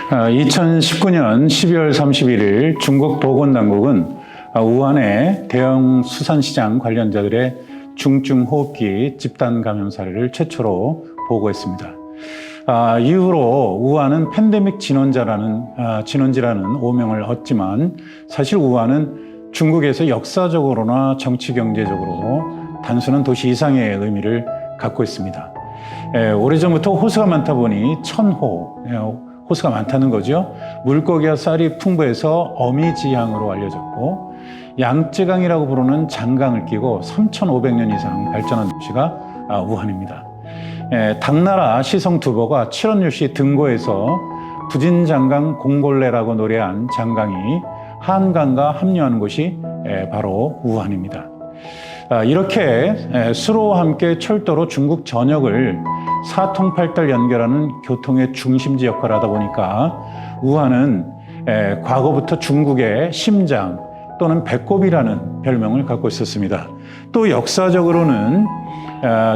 2019년 12월 31일 중국 보건당국은 우한의 대형 수산시장 관련자들의 중증호흡기 집단 감염 사례를 최초로 보고했습니다. 이후로 우한은 팬데믹 진원지라는 오명을 얻지만 사실 우한은 중국에서 역사적으로나 정치 경제적으로 단순한 도시 이상의 의미를 갖고 있습니다. 오래전부터 호수가 많다 보니 호수가 많다는 거죠. 물고기와 쌀이 풍부해서 어미지향으로 알려졌고 양쯔강이라고 부르는 장강을 끼고 3,500년 이상 발전한 도시가 우한입니다. 당나라 시성투보가 칠원율시 등고에서 부진장강 공골레라고 노래한 장강이 한강과 합류하는 곳이 바로 우한입니다. 이렇게 수로와 함께 철도로 중국 전역을 사통팔달 연결하는 교통의 중심지 역할을 하다 보니까 우한은 과거부터 중국의 심장 또는 배꼽이라는 별명을 갖고 있었습니다. 또 역사적으로는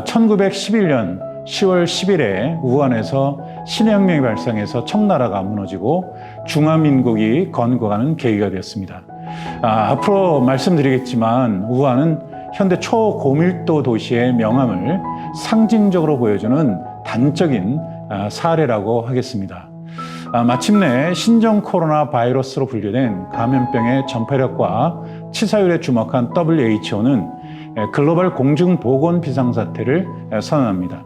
1911년 10월 10일에 우한에서 신혁명이 발생해서 청나라가 무너지고 중화민국이 건국하는 계기가 되었습니다. 앞으로 말씀드리겠지만 우한은 현대 초고밀도 도시의 명암을 상징적으로 보여주는 단적인 사례라고 하겠습니다. 마침내 신종 코로나 바이러스로 분류된 감염병의 전파력과 치사율에 주목한 WHO는 글로벌 공중보건 비상사태를 선언합니다.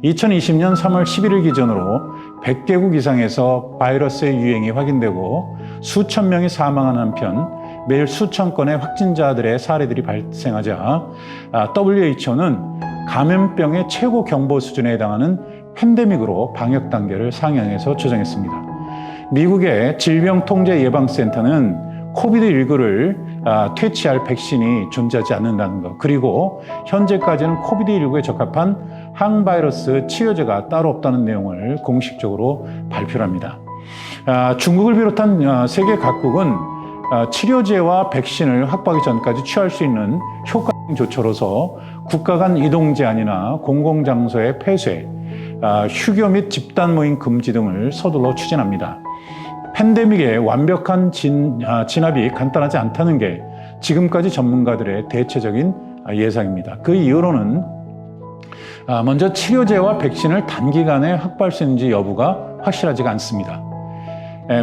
2020년 3월 11일 기준으로 100개국 이상에서 바이러스의 유행이 확인되고 수천 명이 사망하는 한편 매일 수천 건의 확진자들의 사례들이 발생하자 WHO는 감염병의 최고 경보 수준에 해당하는 팬데믹으로 방역 단계를 상향해서 조정했습니다. 미국의 질병통제예방센터는 코비드19를 퇴치할 백신이 존재하지 않는다는 것, 그리고 현재까지는 코비드19에 적합한 항바이러스 치료제가 따로 없다는 내용을 공식적으로 발표합니다. 중국을 비롯한 세계 각국은 치료제와 백신을 확보하기 전까지 취할 수 있는 효과적인 조처로서 국가 간 이동 제한이나 공공장소의 폐쇄, 휴교 및 집단 모임 금지 등을 서둘러 추진합니다. 팬데믹의 완벽한 진압이 간단하지 않다는 게 지금까지 전문가들의 대체적인 예상입니다. 그 이유로는 먼저 치료제와 백신을 단기간에 확보할 수 있는지 여부가 확실하지가 않습니다.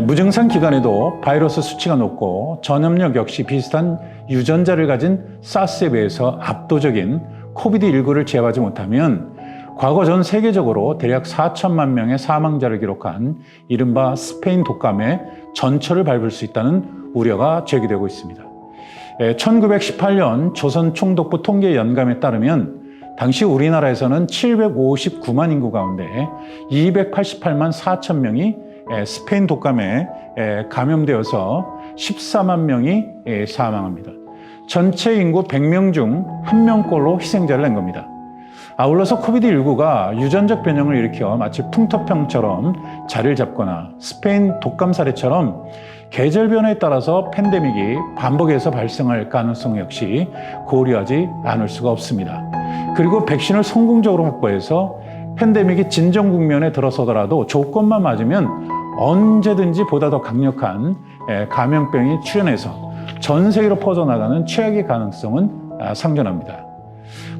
무증상 기간에도 바이러스 수치가 높고 전염력 역시 비슷한 유전자를 가진 사스에 비해서 압도적인 코비드19를 제압하지 못하면 과거 전 세계적으로 대략 4천만 명의 사망자를 기록한 이른바 스페인 독감의 전철을 밟을 수 있다는 우려가 제기되고 있습니다. 1918년 조선총독부 통계연감에 따르면 당시 우리나라에서는 759만 인구 가운데 288만 4천 명이 스페인 독감에 감염되어서 14만 명이 사망합니다. 전체 인구 100명 중 1명꼴로 희생자를 낸 겁니다. 아울러서 코비드19가 유전적 변형을 일으켜 마치 풍토병처럼 자리를 잡거나 스페인 독감 사례처럼 계절 변화에 따라서 팬데믹이 반복해서 발생할 가능성 역시 고려하지 않을 수가 없습니다. 그리고 백신을 성공적으로 확보해서 팬데믹이 진정 국면에 들어서더라도 조건만 맞으면 언제든지 보다 더 강력한 감염병이 출현해서 전 세계로 퍼져나가는 최악의 가능성은 상존합니다.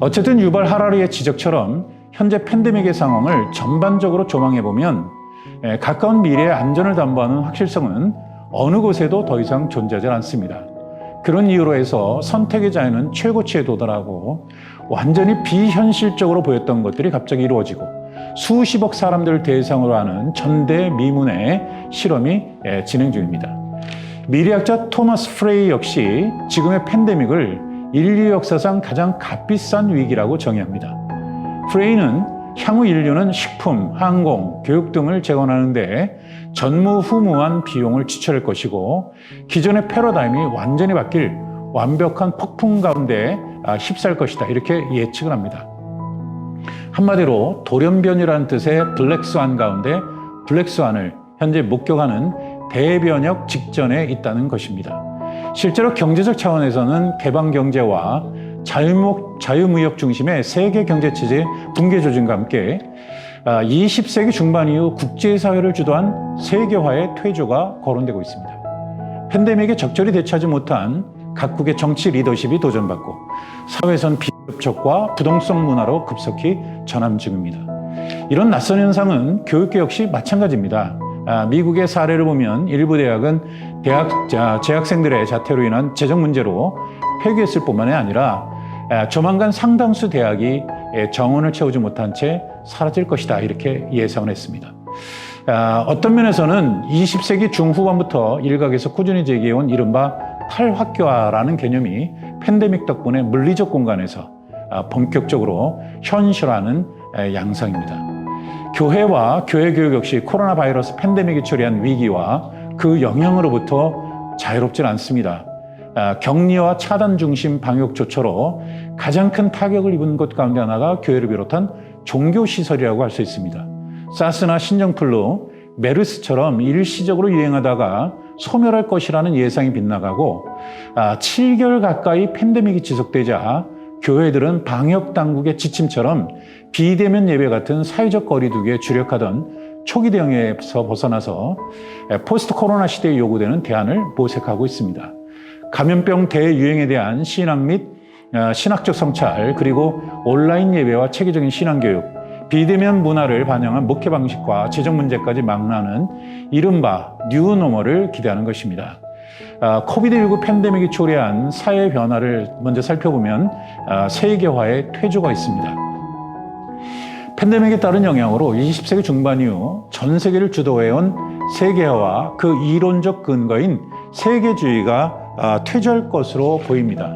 어쨌든 유발 하라리의 지적처럼 현재 팬데믹의 상황을 전반적으로 조망해보면 가까운 미래의 안전을 담보하는 확실성은 어느 곳에도 더 이상 존재하지 않습니다. 그런 이유로 해서 선택의 자유는 최고치에 도달하고 완전히 비현실적으로 보였던 것들이 갑자기 이루어지고 수십억 사람들을 대상으로 하는 전대미문의 실험이 진행 중입니다. 미래학자 토마스 프레이 역시 지금의 팬데믹을 인류 역사상 가장 값비싼 위기라고 정의합니다. 프레이는 향후 인류는 식품, 항공, 교육 등을 재건하는데 전무후무한 비용을 지출할 것이고 기존의 패러다임이 완전히 바뀔 완벽한 폭풍 가운데 휩싸일 것이다, 이렇게 예측을 합니다. 한마디로 돌연변이라는 뜻의 블랙스완 가운데 블랙스완을 현재 목격하는 대변역 직전에 있다는 것입니다. 실제로 경제적 차원에서는 개방경제와 자유무역 중심의 세계 경제체제 붕괴 조짐과 함께 20세기 중반 이후 국제사회를 주도한 세계화의 퇴조가 거론되고 있습니다. 팬데믹에 적절히 대처하지 못한 각국의 정치 리더십이 도전받고 사회에선 비협력과 부동성 문화로 급속히 전환 중입니다. 이런 낯선 현상은 교육계 역시 마찬가지입니다. 미국의 사례를 보면 일부 대학은 재학생들의 자퇴로 인한 재정 문제로 폐교했을 뿐만이 아니라 조만간 상당수 대학이 정원을 채우지 못한 채 사라질 것이다 이렇게 예상을 했습니다. 어떤 면에서는 20세기 중후반부터 일각에서 꾸준히 제기해온 이른바 탈학교화라는 개념이 팬데믹 덕분에 물리적 공간에서 본격적으로 현실화하는 양상입니다. 교회와 교회 교육 역시 코로나 바이러스 팬데믹이 초래한 위기와 그 영향으로부터 자유롭진 않습니다. 격리와 차단 중심 방역 조처로 가장 큰 타격을 입은 것 가운데 하나가 교회를 비롯한 종교시설이라고 할 수 있습니다. 사스나 신종플루, 메르스처럼 일시적으로 유행하다가 소멸할 것이라는 예상이 빗나가고 7개월 가까이 팬데믹이 지속되자 교회들은 방역 당국의 지침처럼 비대면 예배 같은 사회적 거리두기에 주력하던 초기 대응에서 벗어나서 포스트 코로나 시대에 요구되는 대안을 모색하고 있습니다. 감염병 대유행에 대한 신학 및 신학적 성찰, 그리고 온라인 예배와 체계적인 신앙교육, 비대면 문화를 반영한 목회 방식과 재정 문제까지 망라하는 이른바 뉴노멀을 기대하는 것입니다. 코비드19 팬데믹이 초래한 사회 변화를 먼저 살펴보면 세계화의 퇴조가 있습니다. 팬데믹에 따른 영향으로 20세기 중반 이후 전 세계를 주도해온 세계화와 그 이론적 근거인 세계주의가 퇴조할 것으로 보입니다.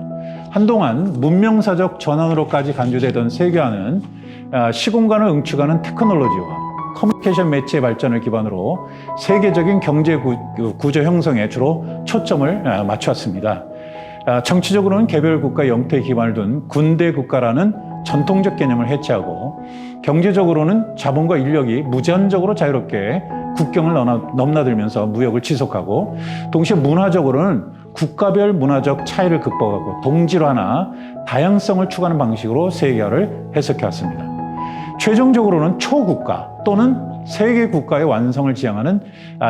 한동안 문명사적 전환으로까지 간주되던 세계화는 시공간을 응축하는 테크놀로지와 커뮤니케이션 매체의 발전을 기반으로 세계적인 경제 구조 형성에 주로 초점을 맞췄습니다. 정치적으로는 개별 국가 영토에 기반을 둔 군대 국가라는 전통적 개념을 해체하고, 경제적으로는 자본과 인력이 무제한적으로 자유롭게 국경을 넘나들면서 무역을 지속하고, 동시에 문화적으로는 국가별 문화적 차이를 극복하고 동질화나 다양성을 추구하는 방식으로 세계화를 해석해 왔습니다. 최종적으로는 초국가 또는 세계 국가의 완성을 지향하는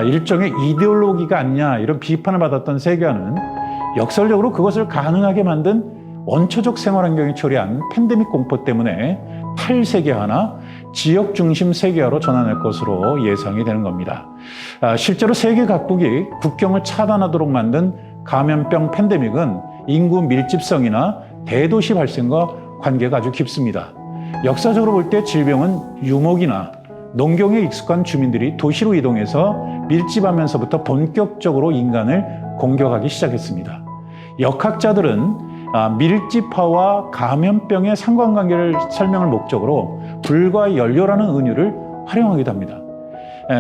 일종의 이데올로기가 아니냐, 이런 비판을 받았던 세계화는 역설적으로 그것을 가능하게 만든 원초적 생활 환경이 초래한 팬데믹 공포 때문에 탈세계화나 지역 중심 세계화로 전환할 것으로 예상이 되는 겁니다. 실제로 세계 각국이 국경을 차단하도록 만든 감염병 팬데믹은 인구 밀집성이나 대도시 발생과 관계가 아주 깊습니다. 역사적으로 볼 때 질병은 유목이나 농경에 익숙한 주민들이 도시로 이동해서 밀집하면서부터 본격적으로 인간을 공격하기 시작했습니다. 역학자들은 밀집화와 감염병의 상관관계를 설명할 목적으로 불과 연료라는 은유를 활용하기도 합니다.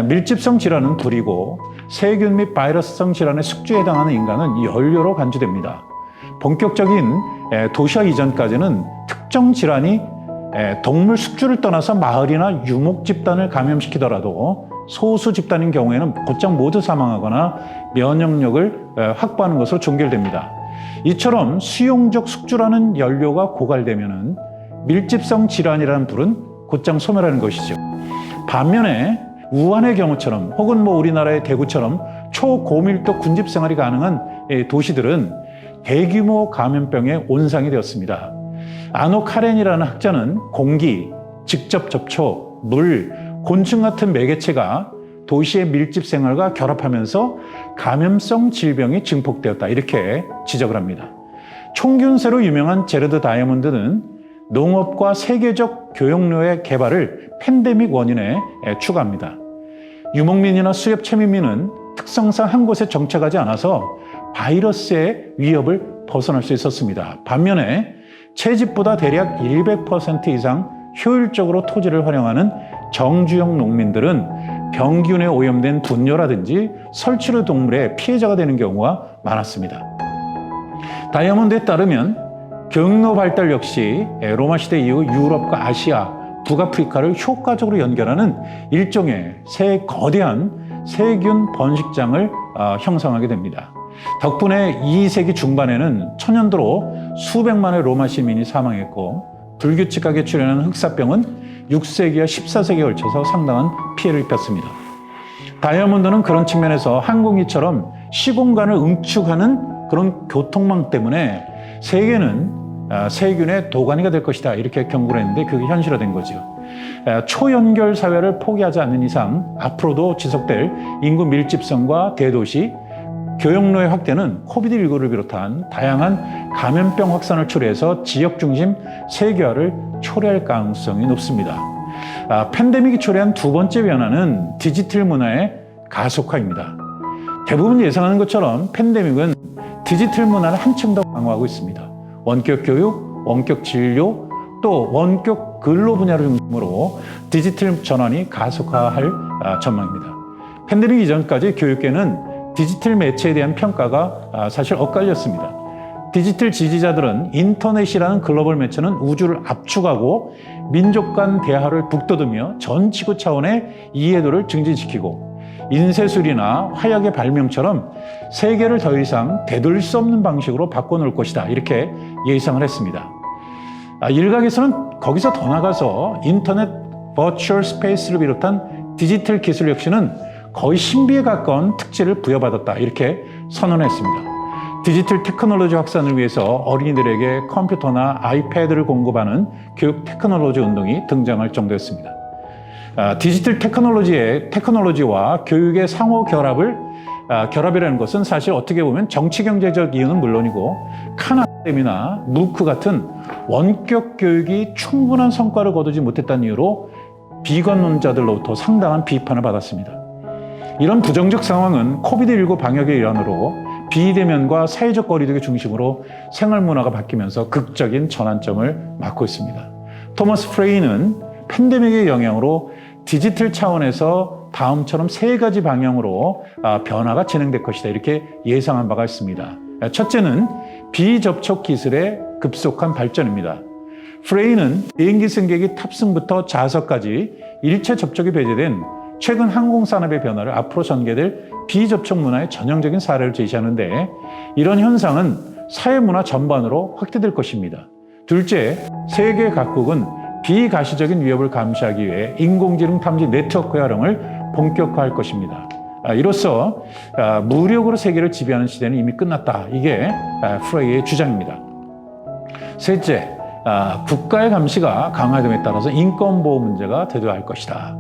밀집성 질환은 불이고 세균 및 바이러스성 질환의 숙주에 해당하는 인간은 연료로 간주됩니다. 본격적인 도시화 이전까지는 특정 질환이 동물 숙주를 떠나서 마을이나 유목 집단을 감염시키더라도 소수 집단인 경우에는 곧장 모두 사망하거나 면역력을 확보하는 것으로 종결됩니다. 이처럼 수용적 숙주라는 연료가 고갈되면 밀집성 질환이라는 불은 곧장 소멸하는 것이죠. 반면에 우한의 경우처럼 혹은 우리나라의 대구처럼 초고밀도 군집 생활이 가능한 도시들은 대규모 감염병의 온상이 되었습니다. 아노 카렌이라는 학자는 공기, 직접 접촉, 물, 곤충 같은 매개체가 도시의 밀집 생활과 결합하면서 감염성 질병이 증폭되었다, 이렇게 지적을 합니다. 총균세로 유명한 제러드 다이아몬드는 농업과 세계적 교역로의 개발을 팬데믹 원인에 추가합니다. 유목민이나 수렵 채민민은 특성상 한 곳에 정착하지 않아서 바이러스의 위협을 벗어날 수 있었습니다. 반면에 채집보다 대략 100% 이상 효율적으로 토지를 활용하는 정주형 농민들은 병균에 오염된 분뇨라든지 설치류 동물의 피해자가 되는 경우가 많았습니다. 다이아몬드에 따르면 교역로 발달 역시 로마 시대 이후 유럽과 아시아, 북아프리카를 효과적으로 연결하는 일종의 거대한 세균 번식장을 형성하게 됩니다. 덕분에 2세기 중반에는 천연도로 수백만의 로마 시민이 사망했고, 불규칙하게 출현하는 흑사병은 6세기와 14세기에 걸쳐서 상당한 피해를 입혔습니다. 다이아몬드는 그런 측면에서 항공기처럼 시공간을 응축하는 그런 교통망 때문에 세계는 세균의 도가니가 될 것이다 이렇게 경고를 했는데 그게 현실화된 거죠. 초연결 사회를 포기하지 않는 이상 앞으로도 지속될 인구 밀집성과 대도시, 교역로의 확대는 코비드19를 비롯한 다양한 감염병 확산을 초래해서 지역 중심 세계화를 초래할 가능성이 높습니다. 팬데믹이 초래한 두 번째 변화는 디지털 문화의 가속화입니다. 대부분 예상하는 것처럼 팬데믹은 디지털 문화를 한층 더 강화하고 있습니다. 원격 교육, 원격 진료, 또 원격 근로 분야를 중심으로 디지털 전환이 가속화할 전망입니다. 팬데믹 이전까지 교육계는 디지털 매체에 대한 평가가 사실 엇갈렸습니다. 디지털 지지자들은 인터넷이라는 글로벌 매체는 우주를 압축하고 민족 간 대화를 북돋으며 전 지구 차원의 이해도를 증진시키고 인쇄술이나 화약의 발명처럼 세계를 더 이상 되돌릴 수 없는 방식으로 바꿔놓을 것이다 이렇게 예상을 했습니다. 일각에서는 거기서 더 나가서 인터넷 버추얼 스페이스를 비롯한 디지털 기술 역시는 거의 신비에 가까운 특질을 부여받았다 이렇게 선언했습니다. 디지털 테크놀로지 확산을 위해서 어린이들에게 컴퓨터나 아이패드를 공급하는 교육 테크놀로지 운동이 등장할 정도였습니다. 디지털 테크놀로지와 교육의 상호 결합이라는 것은 사실 어떻게 보면 정치 경제적 이유는 물론이고 칸 아카데미나 무크 같은 원격 교육이 충분한 성과를 거두지 못했다는 이유로 비관론자들로부터 상당한 비판을 받았습니다. 이런 부정적 상황은 코비드19 방역의 일환으로 비대면과 사회적 거리두기 중심으로 생활 문화가 바뀌면서 극적인 전환점을 맞고 있습니다. 토머스 프레이는 팬데믹의 영향으로 디지털 차원에서 다음처럼 세 가지 방향으로 변화가 진행될 것이다 이렇게 예상한 바가 있습니다. 첫째는 비접촉 기술의 급속한 발전입니다. 프레이는 비행기 승객이 탑승부터 좌석까지 일체 접촉이 배제된 최근 항공산업의 변화를 앞으로 전개될 비접촉 문화의 전형적인 사례를 제시하는데 이런 현상은 사회문화 전반으로 확대될 것입니다. 둘째, 세계 각국은 비가시적인 위협을 감시하기 위해 인공지능 탐지 네트워크 활용을 본격화할 것입니다. 이로써 무력으로 세계를 지배하는 시대는 이미 끝났다. 이게 프레이의 주장입니다. 셋째, 국가의 감시가 강화됨에 따라서 인권보호 문제가 대두할 것이다.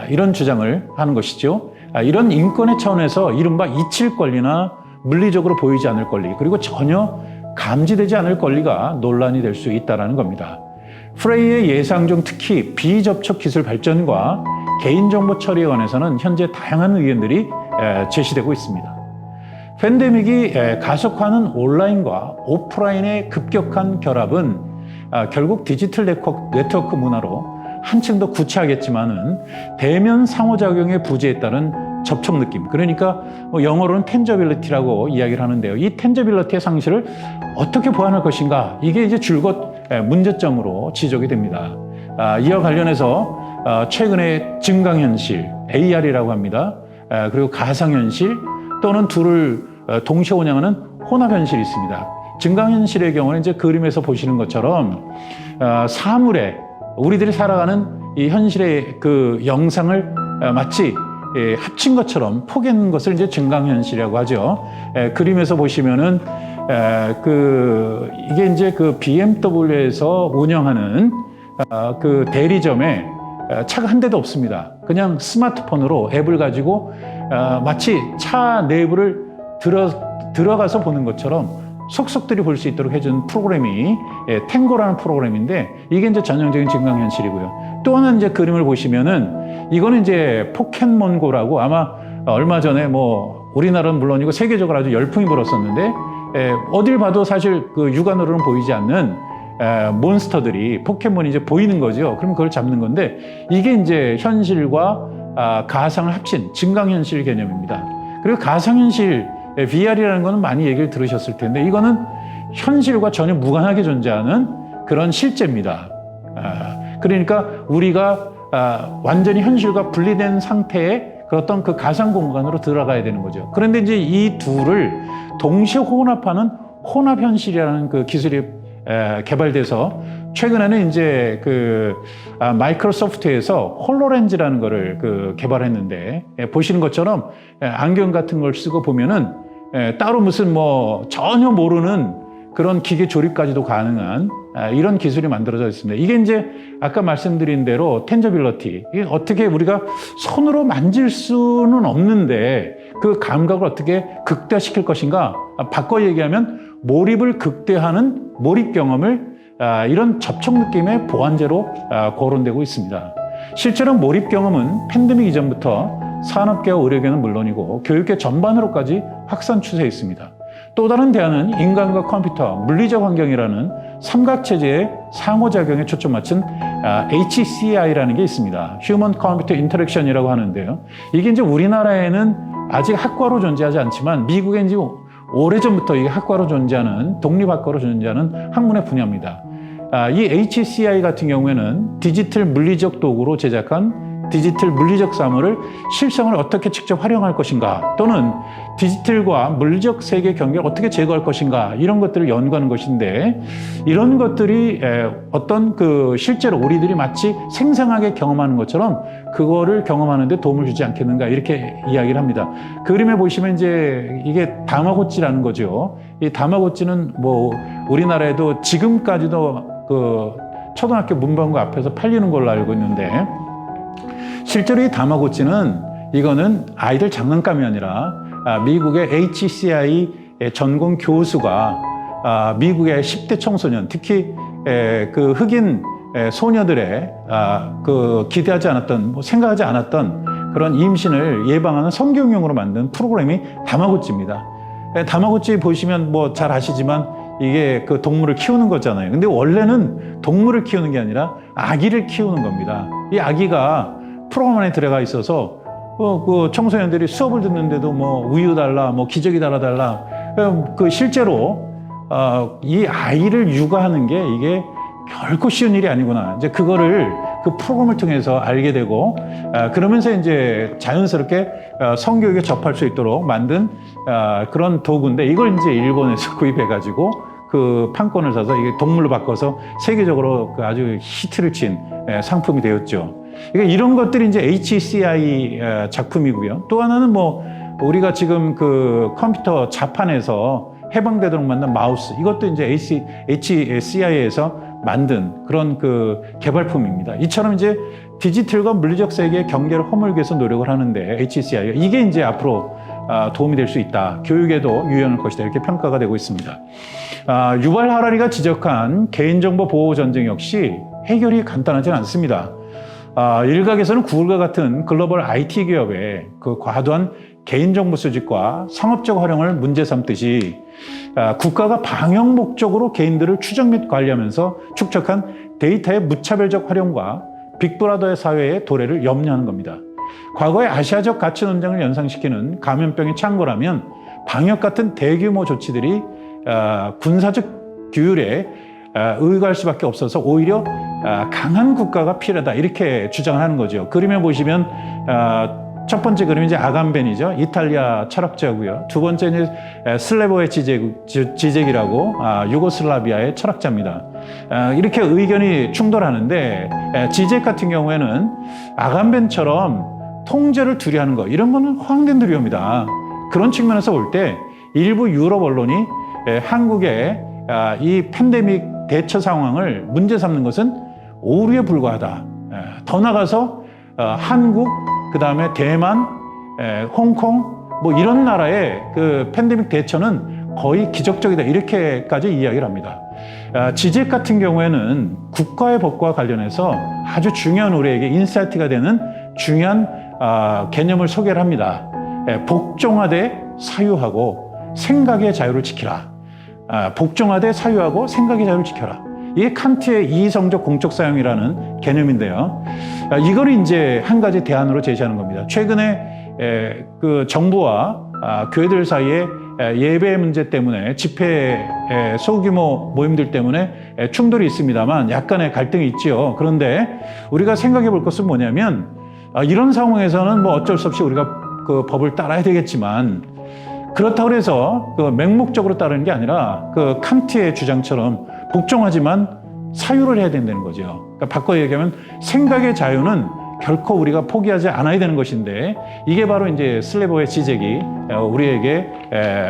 이런 주장을 하는 것이죠. 이런 인권의 차원에서 이른바 잊힐 권리나 물리적으로 보이지 않을 권리 그리고 전혀 감지되지 않을 권리가 논란이 될 수 있다는 겁니다. 프레이의 예상 중 특히 비접촉 기술 발전과 개인정보 처리에 관해서는 현재 다양한 의견들이 제시되고 있습니다. 팬데믹이 가속화하는 온라인과 오프라인의 급격한 결합은 결국 디지털 네트워크 문화로 한층 더 구체하겠지만은 대면 상호작용의 부재에 따른 접촉 느낌 그러니까 영어로는 텐저빌리티라고 이야기를 하는데요. 이 텐저빌리티의 상실을 어떻게 보완할 것인가 이게 이제 줄곧 문제점으로 지적이 됩니다. 이와 관련해서 최근에 증강현실 AR이라고 합니다. 그리고 가상현실 또는 둘을 동시에 운영하는 혼합현실이 있습니다. 증강현실의 경우는 이제 그림에서 보시는 것처럼 사물에 우리들이 살아가는 이 현실의 그 영상을 마치 합친 것처럼 포개는 것을 이제 증강현실이라고 하죠. 그림에서 보시면은 이게 이제 그 BMW에서 운영하는 그 대리점에 차가 한 대도 없습니다. 그냥 스마트폰으로 앱을 가지고 마치 차 내부를 들어가서 보는 것처럼 속속들이 볼 수 있도록 해준 프로그램이 탱고라는 프로그램인데 이게 이제 전형적인 증강현실이고요. 또 하나 이제 그림을 보시면은 이거는 이제 포켓몬고라고 아마 얼마 전에 뭐 우리나라는 물론이고 세계적으로 아주 열풍이 불었었는데 어딜 봐도 사실 그 육안으로는 보이지 않는 몬스터들이 포켓몬이 이제 보이는 거죠. 그럼 그걸 잡는 건데 이게 이제 현실과 가상을 합친 증강현실 개념입니다. 그리고 가상현실 VR이라는 거는 많이 얘기를 들으셨을 텐데 이거는 현실과 전혀 무관하게 존재하는 그런 실제입니다. 그러니까 우리가 완전히 현실과 분리된 상태의 어떤 그 가상 공간으로 들어가야 되는 거죠. 그런데 이제 이 둘을 동시에 혼합하는 혼합현실이라는 그 기술이 개발돼서 최근에는 이제 마이크로소프트에서 홀로렌즈라는 거를 개발했는데, 보시는 것처럼 안경 같은 걸 쓰고 보면은 따로 무슨 뭐 전혀 모르는 그런 기계 조립까지도 가능한 이런 기술이 만들어져 있습니다. 이게 이제 아까 말씀드린 대로 텐저빌러티, 이게 어떻게 우리가 손으로 만질 수는 없는데 그 감각을 어떻게 극대화시킬 것인가, 바꿔 얘기하면 몰입을 극대화하는 몰입 경험을 이런 접촉 느낌의 보완제로 거론되고 있습니다. 실제로 몰입 경험은 팬데믹 이전부터 산업계와 의료계는 물론이고 교육계 전반으로까지 확산 추세에 있습니다. 또 다른 대안은 인간과 컴퓨터, 물리적 환경이라는 삼각체제의 상호작용에 초점 맞춘 HCI라는 게 있습니다. Human Computer Interaction이라고 하는데요. 이게 이제 우리나라에는 아직 학과로 존재하지 않지만 미국에 이제 오래전부터 이게 학과로 존재하는, 독립학과로 존재하는 학문의 분야입니다. 이 HCI 같은 경우에는 디지털 물리적 도구로 제작한 디지털 물리적 사물을 실생활에 어떻게 직접 활용할 것인가, 또는 디지털과 물리적 세계 경계를 어떻게 제거할 것인가, 이런 것들을 연구하는 것인데, 이런 것들이 어떤 실제로 우리들이 마치 생생하게 경험하는 것처럼 그거를 경험하는 데 도움을 주지 않겠는가, 이렇게 이야기를 합니다. 그림에 보시면 이제 이게 다마고찌라는 거죠. 이 다마고찌는 뭐 우리나라에도 지금까지도 초등학교 문방구 앞에서 팔리는 걸로 알고 있는데, 실제로 이 다마고찌는 이거는 아이들 장난감이 아니라 미국의 HCI 전공 교수가 미국의 10대 청소년, 특히 흑인 소녀들의 기대하지 않았던, 뭐 생각하지 않았던 그런 임신을 예방하는 성경용으로 만든 프로그램이 다마고찌입니다. 다마고찌 보시면 뭐 잘 아시지만 이게 동물을 키우는 거잖아요. 근데 원래는 동물을 키우는 게 아니라 아기를 키우는 겁니다. 이 아기가 프로그램 안에 들어가 있어서 청소년들이 수업을 듣는데도 뭐 우유 달라, 뭐 기저귀 달라. 실제로 이 아이를 육아하는 게 이게 결코 쉬운 일이 아니구나. 이제 그거를 그 프로그램을 통해서 알게 되고, 그러면서 이제 자연스럽게 성교육에 접할 수 있도록 만든 그런 도구인데, 이걸 이제 일본에서 구입해가지고 그 판권을 사서 이게 동물로 바꿔서 세계적으로 아주 히트를 친 상품이 되었죠. 그러니까 이런 것들이 이제 HCI 작품이고요. 또 하나는 뭐 우리가 지금 컴퓨터 자판에서 해방되도록 만든 마우스, 이것도 이제 HCI에서 만든 그런 개발품입니다. 이처럼 이제 디지털과 물리적 세계의 경계를 허물기 위해서 노력을 하는데, HCI가 이게 이제 앞으로 도움이 될 수 있다, 교육에도 유용할 것이다, 이렇게 평가가 되고 있습니다. 유발 하라리가 지적한 개인정보 보호 전쟁 역시 해결이 간단하지는 않습니다. 일각에서는 구글과 같은 글로벌 IT 기업의 과도한 개인정보 수집과 상업적 활용을 문제 삼듯이 국가가 방역 목적으로 개인들을 추적 및 관리하면서 축적한 데이터의 무차별적 활용과 빅브라더의 사회의 도래를 염려하는 겁니다. 과거의 아시아적 가치 논쟁을 연상시키는 감염병이 창궐하면 방역 같은 대규모 조치들이 군사적 규율에 의거할 수밖에 없어서 오히려 강한 국가가 필요하다, 이렇게 주장을 하는 거죠. 그림에 보시면 첫 번째 그림이 이제 아감벤이죠. 이탈리아 철학자고요. 두 번째는 슬레보의 지젝이라고 유고슬라비아의 철학자입니다. 이렇게 의견이 충돌하는데, 지젝 같은 경우에는 아감벤처럼 통제를 두려워하는 거, 이런 거는 허황된 두려움이다. 그런 측면에서 볼 때 일부 유럽 언론이 한국의 이 팬데믹 대처 상황을 문제 삼는 것은 오류에 불과하다. 더 나아가서 한국, 그 다음에 대만, 홍콩, 뭐 이런 나라의 팬데믹 대처는 거의 기적적이다, 이렇게까지 이야기를 합니다. 지젝 같은 경우에는 국가의 법과 관련해서 아주 중요한, 우리에게 인사이트가 되는 중요한 개념을 소개를 합니다. 복종하되 사유하고 생각의 자유를 지키라. 복종하되 사유하고 생각의 자유를 지켜라. 이게 칸트의 이성적 공적 사용이라는 개념인데요. 이걸 이제 한 가지 대안으로 제시하는 겁니다. 최근에 정부와 교회들 사이에 예배 문제 때문에, 집회 소규모 모임들 때문에 충돌이 있습니다만 약간의 갈등이 있죠. 그런데 우리가 생각해 볼 것은 뭐냐면, 이런 상황에서는 뭐 어쩔 수 없이 우리가 법을 따라야 되겠지만, 그렇다고 해서 맹목적으로 따르는 게 아니라 칸트의 주장처럼 복종하지만 사유를 해야 된다는 거죠. 그러니까 바꿔 얘기하면 생각의 자유는 결코 우리가 포기하지 않아야 되는 것인데, 이게 바로 이제 슬래버의 지적이 우리에게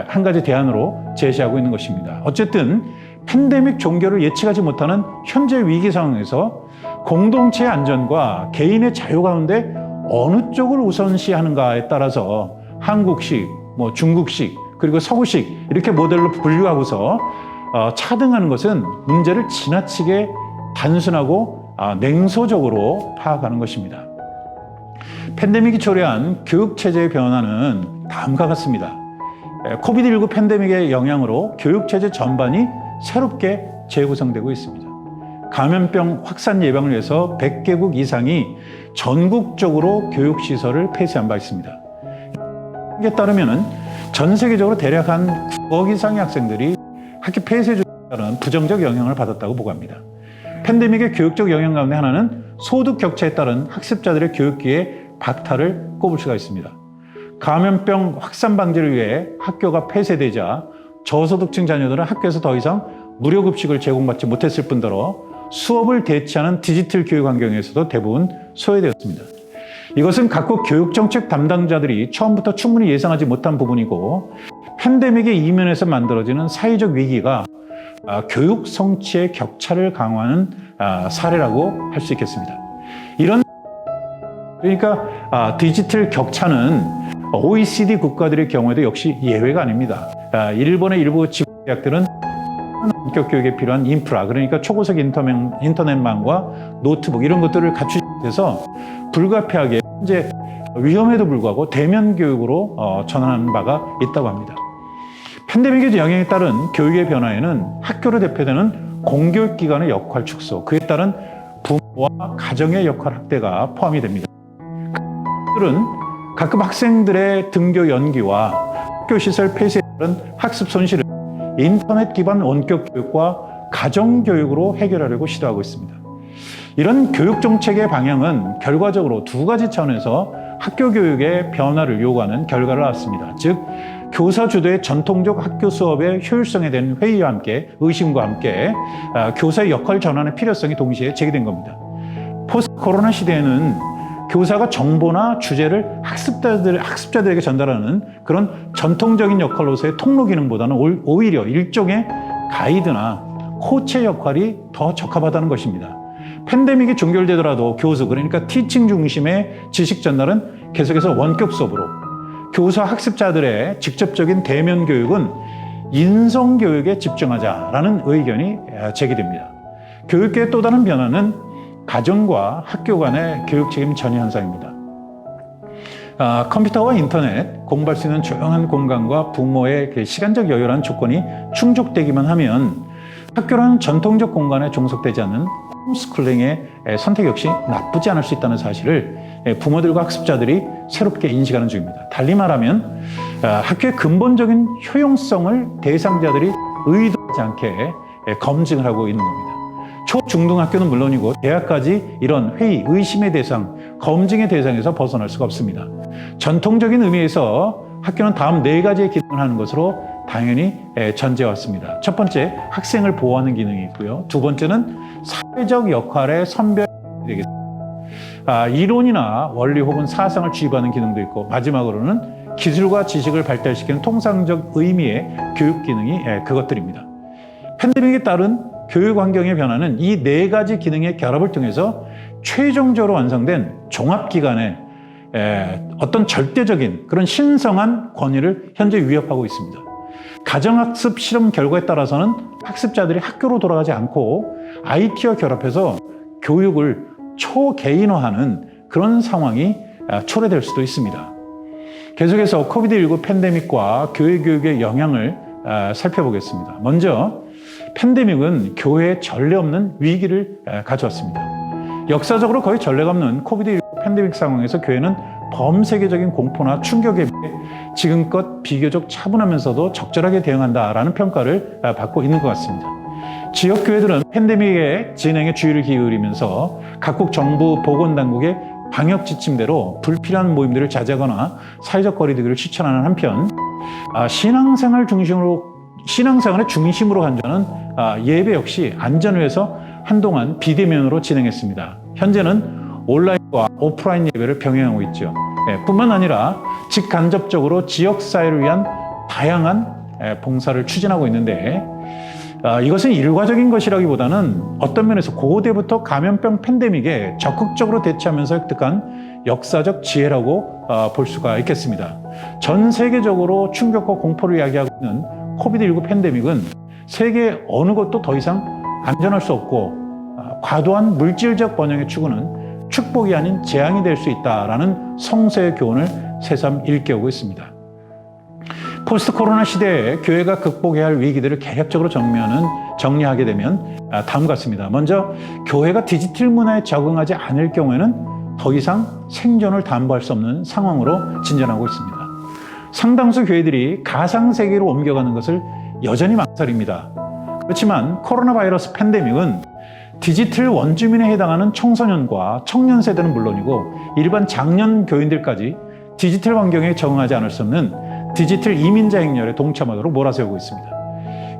한 가지 대안으로 제시하고 있는 것입니다. 어쨌든 팬데믹 종결을 예측하지 못하는 현재 위기 상황에서 공동체의 안전과 개인의 자유 가운데 어느 쪽을 우선시하는가에 따라서 한국식, 중국식, 그리고 서구식 이렇게 모델로 분류하고서 차등하는 것은 문제를 지나치게 단순하고 냉소적으로 파악하는 것입니다. 팬데믹이 초래한 교육체제의 변화는 다음과 같습니다. 코비드19 팬데믹의 영향으로 교육체제 전반이 새롭게 재구성되고 있습니다. 감염병 확산 예방을 위해서 100개국 이상이 전국적으로 교육시설을 폐쇄한 바 있습니다. 이에 따르면 전 세계적으로 대략 한 9억 이상의 학생들이 학교 폐쇄 조치에 따른 부정적 영향을 받았다고 보고합니다. 팬데믹의 교육적 영향 가운데 하나는 소득 격차에 따른 학습자들의 교육 기회 박탈을 꼽을 수가 있습니다. 감염병 확산 방지를 위해 학교가 폐쇄되자 저소득층 자녀들은 학교에서 더 이상 무료 급식을 제공받지 못했을 뿐더러 수업을 대체하는 디지털 교육 환경에서도 대부분 소외되었습니다. 이것은 각국 교육정책 담당자들이 처음부터 충분히 예상하지 못한 부분이고, 팬데믹의 이면에서 만들어지는 사회적 위기가 교육 성취의 격차를 강화하는 사례라고 할 수 있겠습니다. 그러니까 디지털 격차는 OECD 국가들의 경우에도 역시 예외가 아닙니다. 일본의 일부 지구대학들은 원격 교육에 필요한 인프라, 그러니까 초고속 인터넷망과 노트북 이런 것들을 갖추지 못해서 불가피하게 현재 위험에도 불구하고 대면 교육으로 전환한 바가 있다고 합니다. 팬데믹의 영향에 따른 교육의 변화에는 학교로 대표되는 공교육기관의 역할 축소, 그에 따른 부모와 가정의 역할 확대가 포함이 됩니다. 그들은 가끔 학생들의 등교 연기와 학교시설 폐쇄에 따른 학습 손실을 인터넷 기반 원격 교육과 가정 교육으로 해결하려고 시도하고 있습니다. 이런 교육 정책의 방향은 결과적으로 두 가지 차원에서 학교 교육의 변화를 요구하는 결과를 낳았습니다. 즉, 교사 주도의 전통적 학교 수업의 효율성에 대한 회의와 함께, 의심과 함께 교사의 역할 전환의 필요성이 동시에 제기된 겁니다. 포스트 코로나 시대에는 교사가 정보나 주제를 학습자들에게 전달하는 그런 전통적인 역할로서의 통로 기능보다는 오히려 일종의 가이드나 코치의 역할이 더 적합하다는 것입니다. 팬데믹이 종결되더라도 교수, 그러니까 티칭 중심의 지식 전달은 계속해서 원격 수업으로, 교사 학습자들의 직접적인 대면 교육은 인성 교육에 집중하자라는 의견이 제기됩니다. 교육계의 또 다른 변화는 가정과 학교 간의 교육 책임 전이 현상입니다. 컴퓨터와 인터넷, 공부할 수 있는 조용한 공간과 부모의 시간적 여유라는 조건이 충족되기만 하면 학교라는 전통적 공간에 종속되지 않는 홈스쿨링의 선택 역시 나쁘지 않을 수 있다는 사실을 부모들과 학습자들이 새롭게 인식하는 중입니다. 달리 말하면 학교의 근본적인 효용성을 대상자들이 의도하지 않게 검증을 하고 있는 겁니다. 초중등학교는 물론이고 대학까지 이런 회의, 의심의 대상, 검증의 대상에서 벗어날 수가 없습니다. 전통적인 의미에서 학교는 다음 4가지의 기능을 하는 것으로 당연히 전제해왔습니다. 첫 번째, 학생을 보호하는 기능이 있고요. 두 번째는 사회적 역할의 선별이 되겠습니다. 이론이나 원리 혹은 사상을 주입하는 기능도 있고, 마지막으로는 기술과 지식을 발달시키는 통상적 의미의 교육 기능이 그것들입니다. 팬데믹에 따른 교육 환경의 변화는 이 4가지 기능의 결합을 통해서 최종적으로 완성된 종합기관의 어떤 절대적인 그런 신성한 권위를 현재 위협하고 있습니다. 가정학습 실험 결과에 따라서는 학습자들이 학교로 돌아가지 않고 IT와 결합해서 교육을 초개인화하는 그런 상황이 초래될 수도 있습니다. 계속해서 코비드19 팬데믹과 교육의 영향을 살펴보겠습니다. 먼저 팬데믹은 교회에 전례 없는 위기를 가져왔습니다. 역사적으로 거의 전례가 없는 코비드19 팬데믹 상황에서 교회는 범세계적인 공포나 충격에 비해 지금껏 비교적 차분하면서도 적절하게 대응한다라는 평가를 받고 있는 것 같습니다. 지역 교회들은 팬데믹의 진행에 주의를 기울이면서 각국 정부 보건당국의 방역 지침대로 불필요한 모임들을 자제하거나 사회적 거리두기를 실천하는 한편, 신앙생활의 중심으로 간주하는 예배 역시 안전을 위해서 한동안 비대면으로 진행했습니다. 현재는 온라인과 오프라인 예배를 병행하고 있죠. 뿐만 아니라 직간접적으로 지역사회를 위한 다양한 봉사를 추진하고 있는데, 이것은 일괄적인 것이라기보다는 어떤 면에서 고대부터 감염병 팬데믹에 적극적으로 대처하면서 획득한 역사적 지혜라고 볼 수가 있겠습니다. 전 세계적으로 충격과 공포를 야기하고 있는 코비드19 팬데믹은 세계 어느 곳도 더 이상 안전할 수 없고, 과도한 물질적 번영의 추구는 축복이 아닌 재앙이 될 수 있다라는 성서의 교훈을 새삼 일깨우고 있습니다. 포스트 코로나 시대에 교회가 극복해야 할 위기들을 개략적으로 정리하게 되면 다음과 같습니다. 먼저, 교회가 디지털 문화에 적응하지 않을 경우에는 더 이상 생존을 담보할 수 없는 상황으로 진전하고 있습니다. 상당수 교회들이 가상세계로 옮겨가는 것을 여전히 망설입니다. 그렇지만 코로나 바이러스 팬데믹은 디지털 원주민에 해당하는 청소년과 청년 세대는 물론이고 일반 장년 교인들까지 디지털 환경에 적응하지 않을 수 없는 디지털 이민자 행렬에 동참하도록 몰아세우고 있습니다.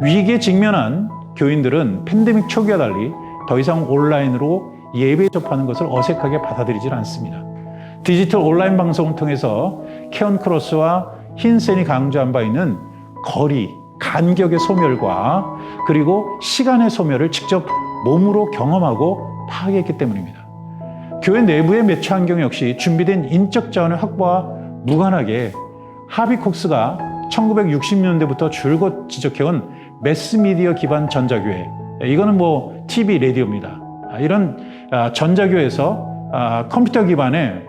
위기에 직면한 교인들은 팬데믹 초기와 달리 더 이상 온라인으로 예배에 접하는 것을 어색하게 받아들이질 않습니다. 디지털 온라인 방송을 통해서 케언 크로스와 힌센이 강조한 바 있는 거리, 간격의 소멸과 그리고 시간의 소멸을 직접 몸으로 경험하고 파악했기 때문입니다. 교회 내부의 매체 환경 역시 준비된 인적 자원의 확보와 무관하게 하비 콕스가 1960년대부터 줄곧 지적해온 매스미디어 기반 전자교회, 이거는 TV, 라디오입니다. 이런 전자교회에서 컴퓨터 기반의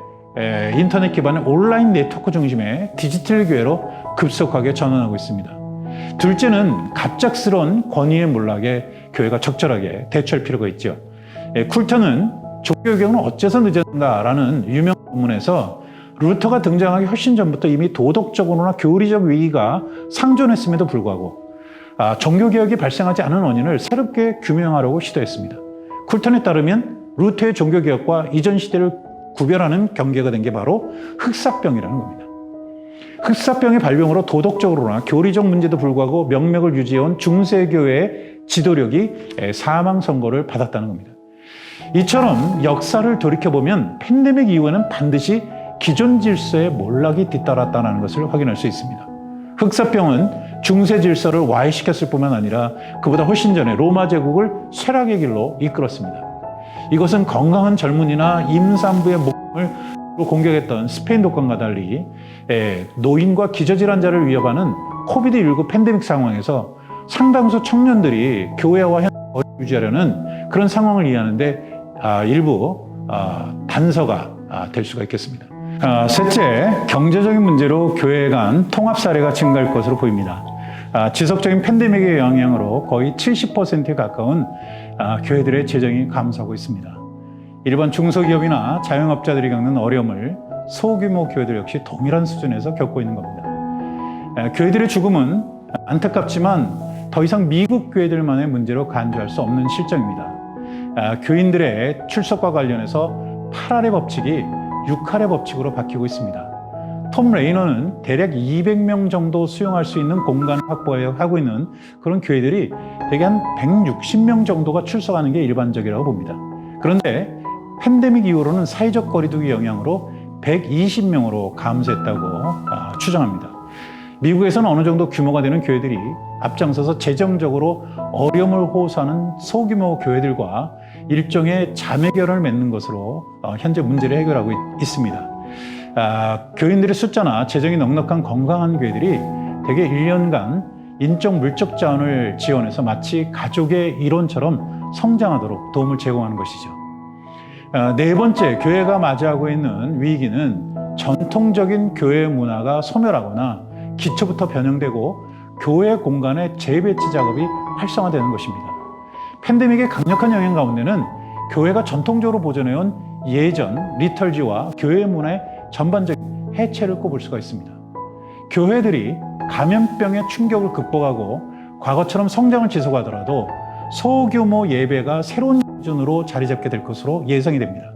인터넷 기반의 온라인 네트워크 중심의 디지털 교회로 급속하게 전환하고 있습니다. 둘째는 갑작스러운 권위의 몰락에 교회가 적절하게 대처할 필요가 있죠. 쿨터는 종교개혁은 어째서 늦었는가라는 유명 논문에서 루터가 등장하기 훨씬 전부터 이미 도덕적으로나 교리적 위기가 상존했음에도 불구하고 종교개혁이 발생하지 않은 원인을 새롭게 규명하려고 시도했습니다. 쿨턴에 따르면 루터의 종교개혁과 이전 시대를 구별하는 경계가 된 게 바로 흑사병이라는 겁니다. 흑사병의 발병으로 도덕적으로나 교리적 문제도 불구하고 명맥을 유지해온 중세교회의 지도력이 사망 선고를 받았다는 겁니다. 이처럼 역사를 돌이켜보면 팬데믹 이후에는 반드시 기존 질서의 몰락이 뒤따랐다는 것을 확인할 수 있습니다. 흑사병은 중세 질서를 와해시켰을 뿐만 아니라 그보다 훨씬 전에 로마 제국을 쇠락의 길로 이끌었습니다. 이것은 건강한 젊은이나 임산부의 목숨을 공격했던 스페인 독감과 달리 노인과 기저질환자를 위협하는 코비드19 팬데믹 상황에서 상당수 청년들이 교회와 거리를 유지하려는 그런 상황을 이해하는데 일부 단서가 될 수가 있겠습니다. 셋째, 경제적인 문제로 교회 간 통합 사례가 증가할 것으로 보입니다. 지속적인 팬데믹의 영향으로 거의 70%에 가까운 교회들의 재정이 감소하고 있습니다. 일반 중소기업이나 자영업자들이 겪는 어려움을 소규모 교회들 역시 동일한 수준에서 겪고 있는 겁니다. 교회들의 죽음은 안타깝지만 더 이상 미국 교회들만의 문제로 간주할 수 없는 실정입니다. 교인들의 출석과 관련해서 8할의 법칙이 6할의 법칙으로 바뀌고 있습니다. 톰 레이너는 대략 200명 정도 수용할 수 있는 공간을 확보하고 있는 그런 교회들이 대개 한 160명 정도가 출석하는 게 일반적이라고 봅니다. 그런데 팬데믹 이후로는 사회적 거리두기 영향으로 120명으로 감소했다고 추정합니다. 미국에서는 어느 정도 규모가 되는 교회들이 앞장서서 재정적으로 어려움을 호소하는 소규모 교회들과 일종의 자매결을 맺는 것으로 현재 문제를 해결하고 있습니다. 교인들의 숫자나 재정이 넉넉한 건강한 교회들이 대개 1년간 인적 물적 자원을 지원해서 마치 가족의 일원처럼 성장하도록 도움을 제공하는 것이죠. 네 번째, 교회가 맞이하고 있는 위기는 전통적인 교회 문화가 소멸하거나 기초부터 변형되고 교회 공간의 재배치 작업이 활성화되는 것입니다. 팬데믹의 강력한 영향 가운데는 교회가 전통적으로 보존해온 예전 리털지와 교회 문화의 전반적인 해체를 꼽을 수가 있습니다. 교회들이 감염병의 충격을 극복하고 과거처럼 성장을 지속하더라도 소규모 예배가 새로운 기준으로 자리 잡게 될 것으로 예상이 됩니다.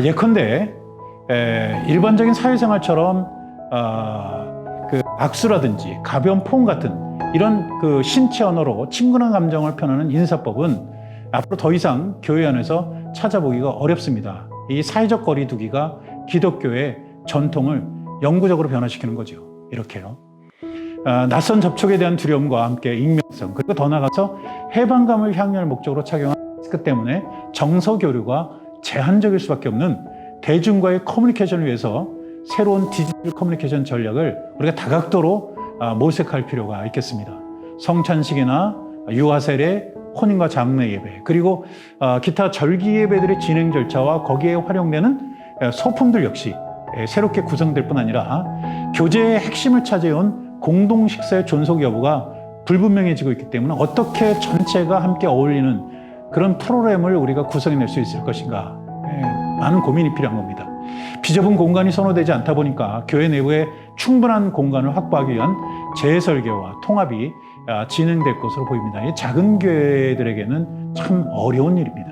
예컨대 일반적인 사회생활처럼 악수라든지 가벼운 포옹 같은 이런 신체 언어로 친근한 감정을 표현하는 인사법은 앞으로 더 이상 교회 안에서 찾아보기가 어렵습니다. 이 사회적 거리 두기가 기독교의 전통을 영구적으로 변화시키는 거죠. 이렇게요. 낯선 접촉에 대한 두려움과 함께 익명성, 그리고 더 나아가서 해방감을 향유할 목적으로 착용한 마스크 때문에 정서 교류가 제한적일 수밖에 없는 대중과의 커뮤니케이션을 위해서 새로운 디지털 커뮤니케이션 전략을 우리가 다각도로 모색할 필요가 있겠습니다. 성찬식이나 유아세례, 혼인과 장례 예배, 그리고 기타 절기 예배들의 진행 절차와 거기에 활용되는 소품들 역시 새롭게 구성될 뿐 아니라 교제의 핵심을 차지해온 공동 식사의 존속 여부가 불분명해지고 있기 때문에 어떻게 전체가 함께 어울리는 그런 프로그램을 우리가 구성해낼 수 있을 것인가, 많은 고민이 필요한 겁니다. 비좁은 공간이 선호되지 않다 보니까 교회 내부에 충분한 공간을 확보하기 위한 재설계와 통합이 진행될 것으로 보입니다. 이 작은 교회들에게는 참 어려운 일입니다.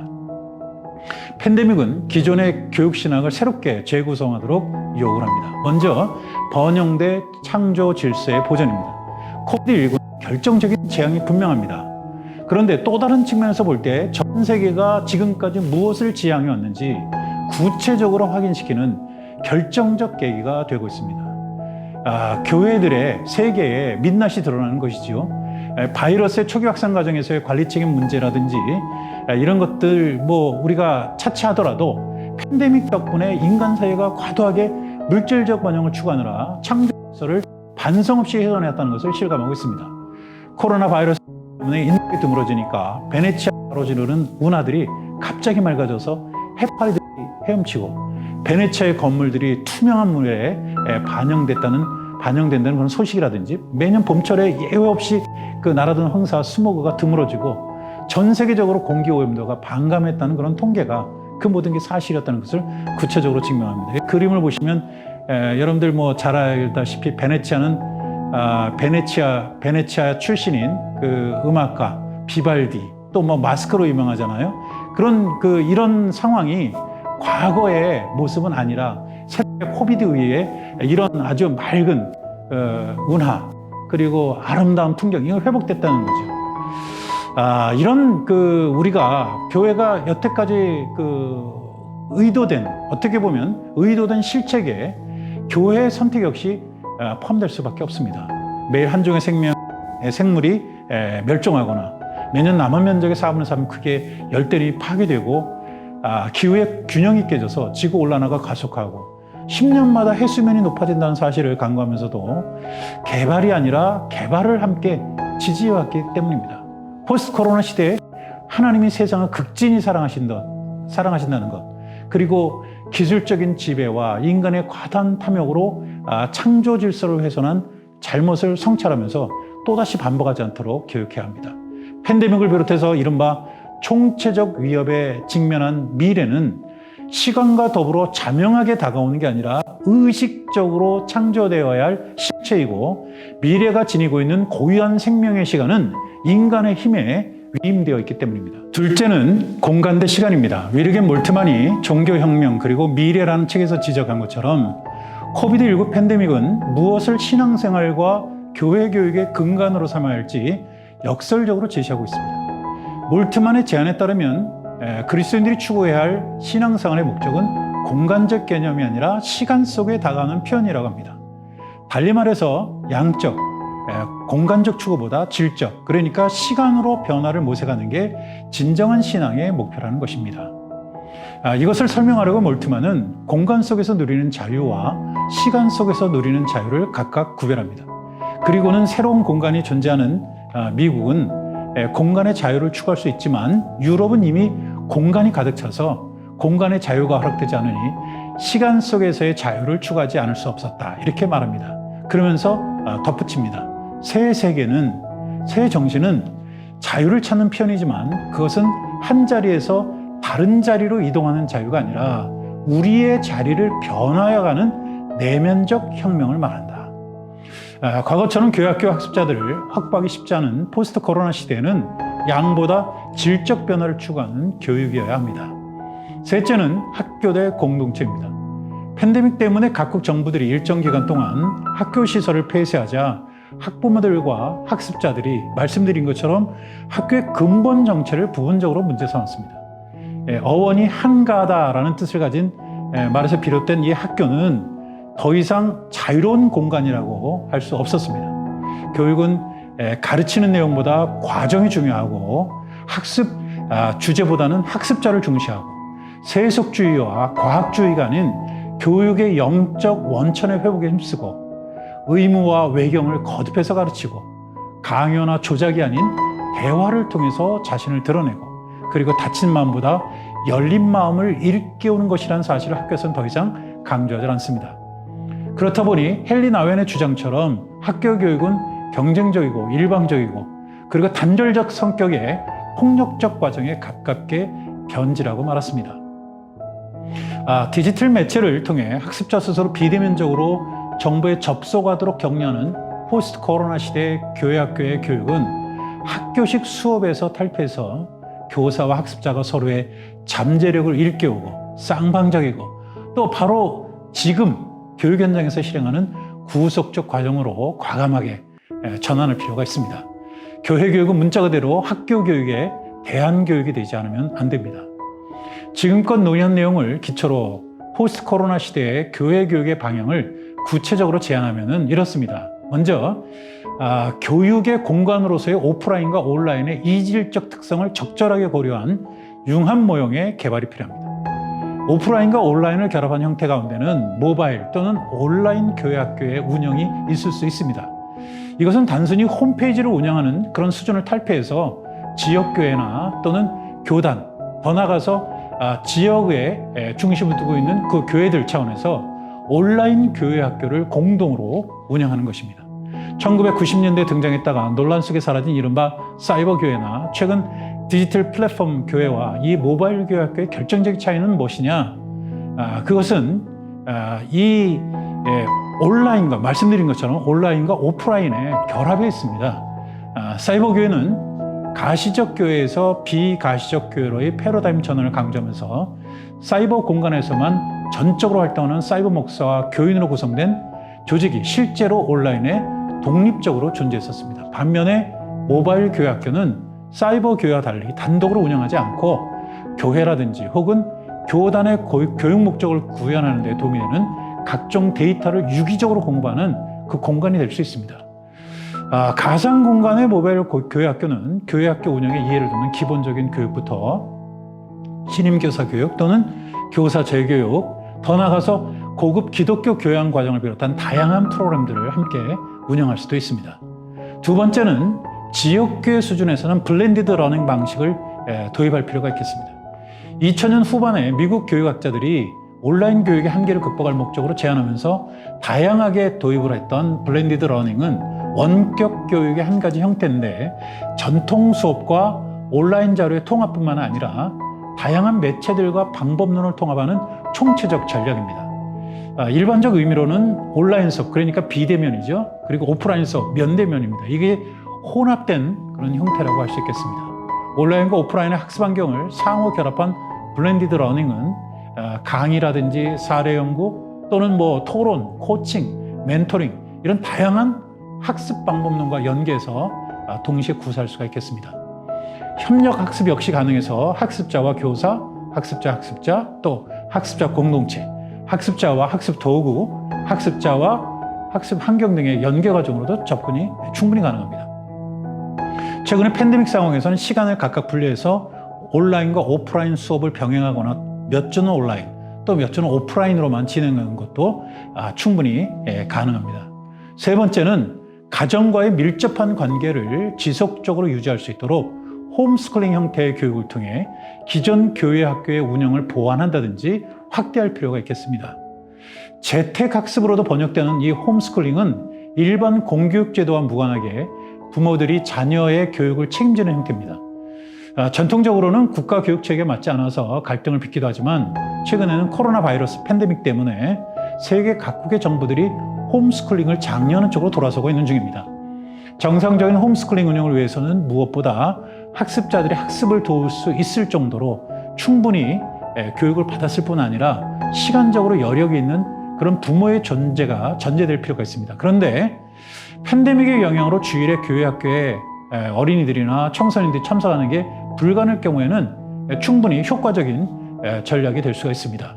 팬데믹은 기존의 교육 신학을 새롭게 재구성하도록 요구를 합니다. 먼저 번영대 창조 질서의 보전입니다. 코비드19는 결정적인 재앙이 분명합니다. 그런데 또 다른 측면에서 볼 때 전 세계가 지금까지 무엇을 지향해 왔는지 구체적으로 확인시키는 결정적 계기가 되고 있습니다. 교회들의 세계에 민낯이 드러나는 것이지요. 바이러스의 초기 확산 과정에서의 관리 책임 문제라든지 이런 것들 우리가 차치하더라도 팬데믹 덕분에 인간 사회가 과도하게 물질적 번영을 추구하느라 창조 질서를 반성 없이 훼손해왔다는 것을 실감하고 있습니다. 코로나 바이러스 때문에 인력이 드물어지니까 베네치아 가로지르는 운하들이 갑자기 맑아져서 해파리들이 헤엄치고 베네치아의 건물들이 투명한 물에 반영된다는 그런 소식이라든지 매년 봄철에 예외 없이 그 날아드는 황사 스모그가 드물어지고 전 세계적으로 공기오염도가 반감했다는 그런 통계가 그 모든 게 사실이었다는 것을 구체적으로 증명합니다. 이 그림을 보시면 여러분들 잘 알다시피 베네치아는 베네치아 출신인 그 음악가 비발디 또 마스크로 유명하잖아요. 이런 상황이 과거의 모습은 아니라 새롭게 코비드 이후에 이런 아주 맑은 운하 그리고 아름다운 풍경이 회복됐다는 거죠. 이런 우리가 교회가 여태까지 어떻게 보면 의도된 실책에 교회의 선택 역시 포함될 수밖에 없습니다. 매일 한 종의 생물이 멸종하거나 매년 남한 면적의 4분의 3 크게 열대림이 파괴되고 기후의 균형이 깨져서 지구온난화가 가속하고 10년마다 해수면이 높아진다는 사실을 간과하면서도 개발이 아니라 개발을 함께 지지해왔기 때문입니다. 포스트 코로나 시대에 하나님이 세상을 극진히 사랑하신다는 것, 그리고 기술적인 지배와 인간의 과다한 탐욕으로 창조 질서를 훼손한 잘못을 성찰하면서 또다시 반복하지 않도록 교육해야 합니다. 팬데믹을 비롯해서 이른바 총체적 위협에 직면한 미래는 시간과 더불어 자명하게 다가오는 게 아니라 의식적으로 창조되어야 할 실체이고, 미래가 지니고 있는 고유한 생명의 시간은 인간의 힘에 위임되어 있기 때문입니다. 둘째는 공간 대 시간입니다. 위르겐 몰트만이 종교혁명 그리고 미래라는 책에서 지적한 것처럼 코비드19 팬데믹은 무엇을 신앙생활과 교회 교육의 근간으로 삼아야 할지 역설적으로 제시하고 있습니다. 몰트만의 제안에 따르면 그리스도인들이 추구해야 할 신앙생활의 목적은 공간적 개념이 아니라 시간 속에 다가오는 표현이라고 합니다. 달리 말해서 양적, 공간적 추구보다 질적, 그러니까 시간으로 변화를 모색하는 게 진정한 신앙의 목표라는 것입니다. 이것을 설명하려고 몰트만은 공간 속에서 누리는 자유와 시간 속에서 누리는 자유를 각각 구별합니다. 그리고는 새로운 공간이 존재하는 미국은 공간의 자유를 추구할 수 있지만 유럽은 이미 공간이 가득 차서 공간의 자유가 허락되지 않으니 시간 속에서의 자유를 추구하지 않을 수 없었다, 이렇게 말합니다. 그러면서 덧붙입니다. 새 세계는, 새 정신은 자유를 찾는 편이지만 그것은 한 자리에서 다른 자리로 이동하는 자유가 아니라 우리의 자리를 변화해가는 내면적 혁명을 말한다. 과거처럼 교회학교 학습자들을 확보하기 쉽지 않은 포스트 코로나 시대에는 양보다 질적 변화를 추구하는 교육이어야 합니다. 셋째는 학교 대 공동체입니다. 팬데믹 때문에 각국 정부들이 일정 기간 동안 학교 시설을 폐쇄하자 학부모들과 학습자들이 말씀드린 것처럼 학교의 근본 정체를 부분적으로 문제 삼았습니다. 어원이 한가하다라는 뜻을 가진 말에서 비롯된 이 학교는 더 이상 자유로운 공간이라고 할 수 없었습니다. 교육은 가르치는 내용보다 과정이 중요하고 학습 주제보다는 학습자를 중시하고 세속주의와 과학주의가 아닌 교육의 영적 원천의 회복에 힘쓰고 의무와 외경을 거듭해서 가르치고 강요나 조작이 아닌 대화를 통해서 자신을 드러내고 그리고 닫힌 마음보다 열린 마음을 일깨우는 것이라는 사실을 학교에서는 더 이상 강조하지 않습니다. 그렇다 보니 헨리 나웬의 주장처럼 학교 교육은 경쟁적이고 일방적이고 그리고 단절적 성격의 폭력적 과정에 가깝게 변질하고 말았습니다. 디지털 매체를 통해 학습자 스스로 비대면적으로 정보에 접속하도록 격려하는 포스트 코로나 시대의 교회-학교의 교육은 학교식 수업에서 탈피해서 교사와 학습자가 서로의 잠재력을 일깨우고 쌍방적이고 또 바로 지금 교육 현장에서 실행하는 구속적 과정으로 과감하게 전환할 필요가 있습니다. 교회 교육은 문자 그대로 학교 교육의 대안 교육이 되지 않으면 안 됩니다. 지금껏 논의한 내용을 기초로 포스트 코로나 시대의 교회 교육의 방향을 구체적으로 제안하면 이렇습니다. 먼저 교육의 공간으로서의 오프라인과 온라인의 이질적 특성을 적절하게 고려한 융합 모형의 개발이 필요합니다. 오프라인과 온라인을 결합한 형태 가운데는 모바일 또는 온라인 교회-학교의 운영이 있을 수 있습니다. 이것은 단순히 홈페이지를 운영하는 그런 수준을 탈피해서 지역교회나 또는 교단, 더 나아가서 지역의 중심을 두고 있는 그 교회들 차원에서 온라인 교회-학교를 공동으로 운영하는 것입니다. 1990년대에 등장했다가 논란 속에 사라진 이른바 사이버 교회나 최근 디지털 플랫폼 교회와 이 모바일 교회 학교의 결정적인 차이는 무엇이냐? 그것은 이 온라인과 말씀드린 것처럼 온라인과 오프라인의 결합에 있습니다. 사이버 교회는 가시적 교회에서 비가시적 교회로의 패러다임 전환을 강조하면서 사이버 공간에서만 전적으로 활동하는 사이버 목사와 교인으로 구성된 조직이 실제로 온라인에 독립적으로 존재했었습니다. 반면에 모바일 교회 학교는 사이버 교회와 달리 단독으로 운영하지 않고 교회라든지 혹은 교단의 교육 목적을 구현하는 데 도움이 되는 각종 데이터를 유기적으로 공부하는 그 공간이 될 수 있습니다. 가상 공간의 모바일 교회 학교는 교회 학교 운영에 이해를 두는 기본적인 교육부터 신임교사 교육 또는 교사 재교육, 더 나아가서 고급 기독교 교양 과정을 비롯한 다양한 프로그램들을 함께 운영할 수도 있습니다. 두 번째는 지역교회 수준에서는 블렌디드 러닝 방식을 도입할 필요가 있겠습니다. 2000년 후반에 미국 교육학자들이 온라인 교육의 한계를 극복할 목적으로 제안하면서 다양하게 도입을 했던 블렌디드 러닝은 원격 교육의 한 가지 형태인데 전통 수업과 온라인 자료의 통합뿐만 아니라 다양한 매체들과 방법론을 통합하는 총체적 전략입니다. 일반적 의미로는 온라인 수업, 그러니까 비대면이죠. 그리고 오프라인 수업, 면대면입니다. 이게 혼합된 그런 형태라고 할 수 있겠습니다. 온라인과 오프라인의 학습 환경을 상호 결합한 블렌디드 러닝은 강의라든지 사례 연구 또는 토론, 코칭, 멘토링 이런 다양한 학습 방법론과 연계해서 동시에 구사할 수가 있겠습니다. 협력 학습 역시 가능해서 학습자와 교사, 학습자, 또 학습자 공동체, 학습자와 학습 도구, 학습자와 학습 환경 등의 연계 과정으로도 접근이 충분히 가능합니다. 최근에 팬데믹 상황에서는 시간을 각각 분리해서 온라인과 오프라인 수업을 병행하거나 몇 주는 온라인, 또 몇 주는 오프라인으로만 진행하는 것도 충분히 가능합니다. 세 번째는 가정과의 밀접한 관계를 지속적으로 유지할 수 있도록 홈스쿨링 형태의 교육을 통해 기존 교회 학교의 운영을 보완한다든지 확대할 필요가 있겠습니다. 재택학습으로도 번역되는 이 홈스쿨링은 일반 공교육 제도와 무관하게 부모들이 자녀의 교육을 책임지는 형태입니다. 전통적으로는 국가 교육 체계에 맞지 않아서 갈등을 빚기도 하지만 최근에는 코로나 바이러스 팬데믹 때문에 세계 각국의 정부들이 홈스쿨링을 장려하는 쪽으로 돌아서고 있는 중입니다. 정상적인 홈스쿨링 운영을 위해서는 무엇보다 학습자들이 학습을 도울 수 있을 정도로 충분히 교육을 받았을 뿐 아니라 시간적으로 여력이 있는 그런 부모의 존재가 전제될 필요가 있습니다. 그런데 팬데믹의 영향으로 주일에 교회 학교에 어린이들이나 청소년들이 참석하는 게 불가능할 경우에는 충분히 효과적인 전략이 될 수가 있습니다.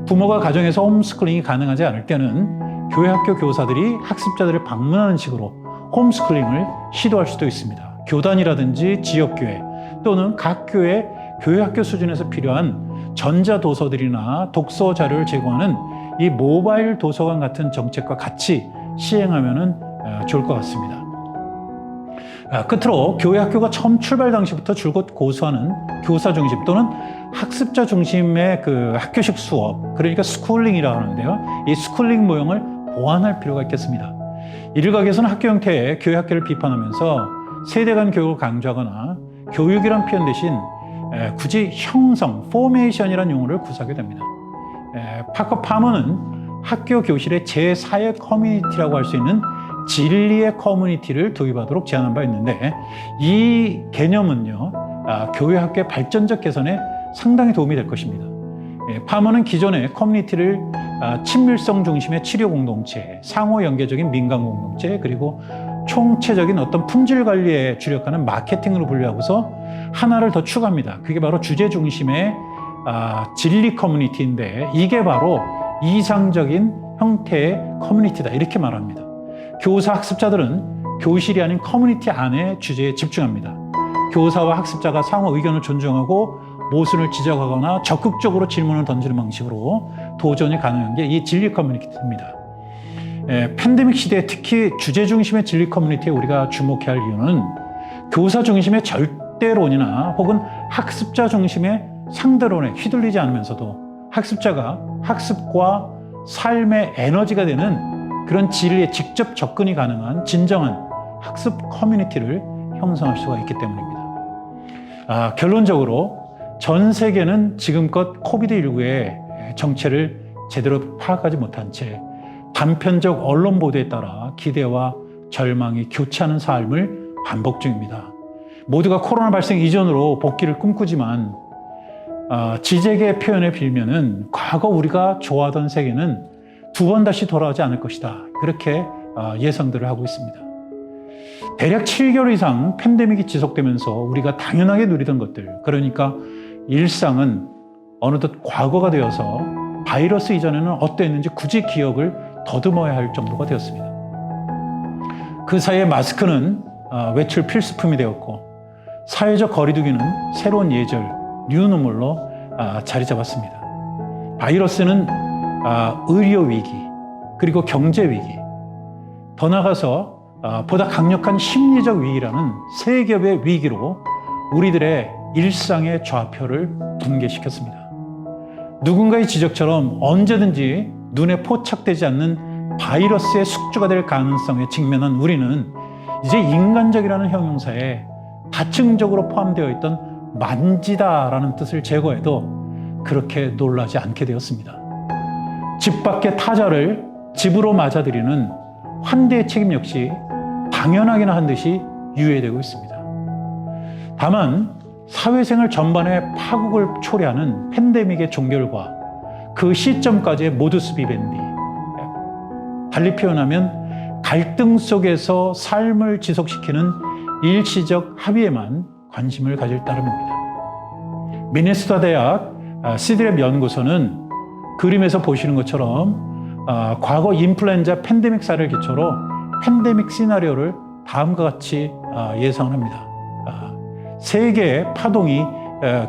부모가 가정에서 홈스쿨링이 가능하지 않을 때는 교회 학교 교사들이 학습자들을 방문하는 식으로 홈스쿨링을 시도할 수도 있습니다. 교단이라든지 지역교회 또는 각 교회 학교 수준에서 필요한 전자도서들이나 독서 자료를 제공하는 이 모바일 도서관 같은 정책과 같이 시행하면 좋을 것 같습니다. 끝으로 교회 학교가 처음 출발 당시부터 줄곧 고수하는 교사 중심 또는 학습자 중심의 그 학교식 수업, 그러니까 스쿨링이라고 하는데요. 이 스쿨링 모형을 보완할 필요가 있겠습니다. 일각에서는 학교 형태의 교회 학교를 비판하면서 세대 간 교육을 강조하거나 교육이란 표현 대신 굳이 형성, 포메이션이라는 용어를 구사하게 됩니다. 파커 파머는 학교 교실의 제4의 커뮤니티라고 할 수 있는 진리의 커뮤니티를 도입하도록 제안한 바 있는데, 이 개념은요, 교회 학교의 발전적 개선에 상당히 도움이 될 것입니다. 파머는 기존의 커뮤니티를 친밀성 중심의 치료 공동체, 상호 연계적인 민간 공동체, 그리고 총체적인 어떤 품질 관리에 주력하는 마케팅으로 분류하고서 하나를 더 추가합니다. 그게 바로 주제 중심의 진리 커뮤니티인데, 이게 바로 이상적인 형태의 커뮤니티다, 이렇게 말합니다. 교사 학습자들은 교실이 아닌 커뮤니티 안의 주제에 집중합니다. 교사와 학습자가 상호 의견을 존중하고 모순을 지적하거나 적극적으로 질문을 던지는 방식으로 도전이 가능한 게 이 진리 커뮤니티입니다. 팬데믹 시대에 특히 주제 중심의 진리 커뮤니티에 우리가 주목해야 할 이유는 교사 중심의 절대론이나 혹은 학습자 중심의 상대론에 휘둘리지 않으면서도 학습자가 학습과 삶의 에너지가 되는 그런 진리에 직접 접근이 가능한 진정한 학습 커뮤니티를 형성할 수가 있기 때문입니다. 결론적으로 전 세계는 지금껏 코비드19의 정체를 제대로 파악하지 못한 채 단편적 언론 보도에 따라 기대와 절망이 교차하는 삶을 반복 중입니다. 모두가 코로나 발생 이전으로 복귀를 꿈꾸지만 지적의 표현에 빌면은 과거 우리가 좋아하던 세계는 두 번 다시 돌아오지 않을 것이다, 그렇게 예상들을 하고 있습니다. 대략 7개월 이상 팬데믹이 지속되면서 우리가 당연하게 누리던 것들, 그러니까 일상은 어느덧 과거가 되어서 바이러스 이전에는 어떠했는지 굳이 기억을 더듬어야 할 정도가 되었습니다. 그 사이에 마스크는 외출 필수품이 되었고, 사회적 거리두기는 새로운 예절, 뉴노멀로 자리 잡았습니다. 바이러스는 의료 위기, 그리고 경제 위기, 더 나아가서 보다 강력한 심리적 위기라는 세 겹의 위기로 우리들의 일상의 좌표를 붕괴시켰습니다. 누군가의 지적처럼 언제든지 눈에 포착되지 않는 바이러스의 숙주가 될 가능성에 직면한 우리는 이제 인간적이라는 형용사에 다층적으로 포함되어 있던 만지다라는 뜻을 제거해도 그렇게 놀라지 않게 되었습니다. 집 밖의 타자를 집으로 맞아들이는 환대의 책임 역시 당연하기나 한 듯이 유예되고 있습니다. 다만 사회생활 전반에 파국을 초래하는 팬데믹의 종결과 그 시점까지의 모두스 비벤디, 달리 표현하면 갈등 속에서 삶을 지속시키는 일시적 합의에만 관심을 가질 따름입니다. 미네소타 대학 시드랩 연구소는 그림에서 보시는 것처럼 과거 인플루엔자 팬데믹 사례를 기초로 팬데믹 시나리오를 다음과 같이 예상을 합니다. 세 개의 파동이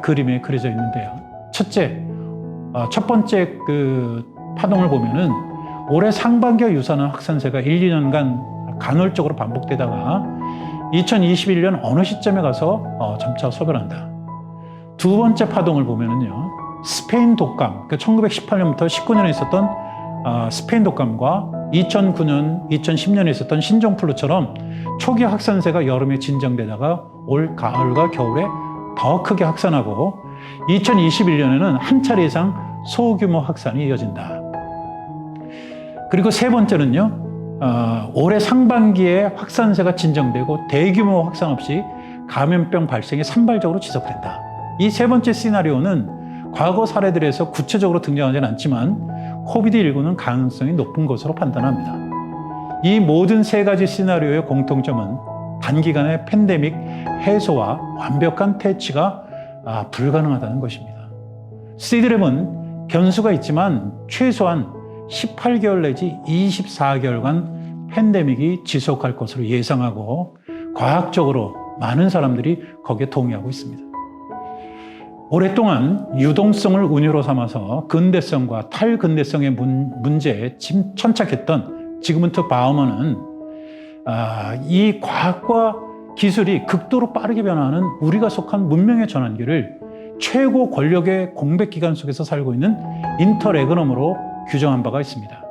그림에 그려져 있는데요. 첫 번째 그 파동을 보면은 올해 상반기와 유사한 확산세가 1, 2년간 간헐적으로 반복되다가 2021년 어느 시점에 가서 점차 소멸한다. 두 번째 파동을 보면은요, 스페인 독감, 그러니까 1918년부터 19년에 있었던 스페인 독감과 2009년, 2010년에 있었던 신종플루처럼 초기 확산세가 여름에 진정되다가 올 가을과 겨울에 더 크게 확산하고 2021년에는 한 차례 이상 소규모 확산이 이어진다. 그리고 세 번째는요, 올해 상반기에 확산세가 진정되고 대규모 확산 없이 감염병 발생이 산발적으로 지속된다. 이 세 번째 시나리오는 과거 사례들에서 구체적으로 등장하지는 않지만 코비드19는 가능성이 높은 것으로 판단합니다. 이 모든 세 가지 시나리오의 공통점은 단기간의 팬데믹 해소와 완벽한 퇴치가 불가능하다는 것입니다. 시드랩은 변수가 있지만 최소한 18개월 내지 24개월간 팬데믹이 지속할 것으로 예상하고 과학적으로 많은 사람들이 거기에 동의하고 있습니다. 오랫동안 유동성을 운유로 삼아서 근대성과 탈근대성의 문제에 천착했던 지그문트 바우먼은 이 과학과 기술이 극도로 빠르게 변화하는 우리가 속한 문명의 전환기를 최고 권력의 공백기간 속에서 살고 있는 인터레그넘으로 규정한 바가 있습니다.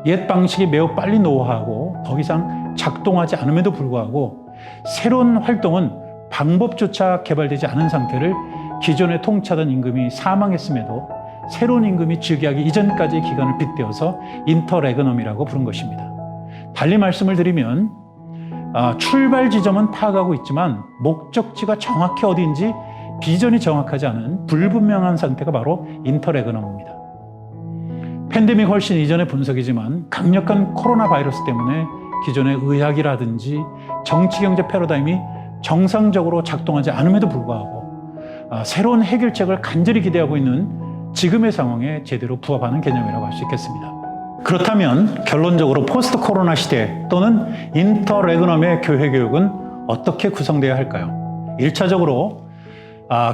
옛 방식이 매우 빨리 노후화하고 더 이상 작동하지 않음에도 불구하고 새로운 활동은 방법조차 개발되지 않은 상태를 기존에 통치하던 임금이 사망했음에도 새로운 임금이 즉위하기 이전까지의 기간을 빗대어서 인터레그넘이라고 부른 것입니다. 달리 말씀을 드리면 출발 지점은 파악하고 있지만 목적지가 정확히 어디인지 비전이 정확하지 않은 불분명한 상태가 바로 인터레그넘입니다. 팬데믹 훨씬 이전의 분석이지만 강력한 코로나 바이러스 때문에 기존의 의학이라든지 정치 경제 패러다임이 정상적으로 작동하지 않음에도 불구하고 새로운 해결책을 간절히 기대하고 있는 지금의 상황에 제대로 부합하는 개념이라고 할 수 있겠습니다. 그렇다면 결론적으로 포스트 코로나 시대 또는 인터레그넘의 교회 교육은 어떻게 구성되어야 할까요? 1차적으로